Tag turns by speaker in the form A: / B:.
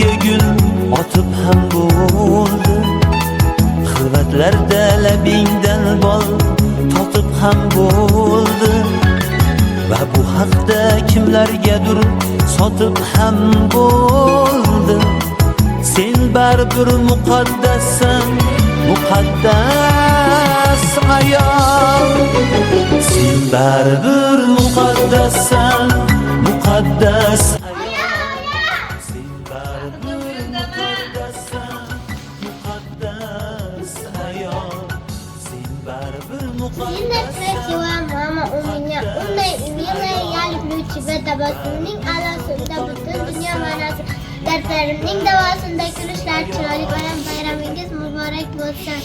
A: ko'zlariga gul otib ham bo'ldi, xilvatlarda labingdan bol totib ham bo'ldi. Va bu haqda kimlargadir sotib ham bo'ldi. Sen baribir muqaddassan, muqaddas ayol. Sen baribir muqaddassan, muqaddas ayol. Sen baribir muqaddassan, muqaddas ayol. Sen baribir
B: Siempre красивая мама у меня, умная и милая, я люблю тебя, tabassumning a'losida butun dunyo ma'nosi. Dartlarimning davosida kulishlar chiroyli bayramingiz muborak bo'lsin.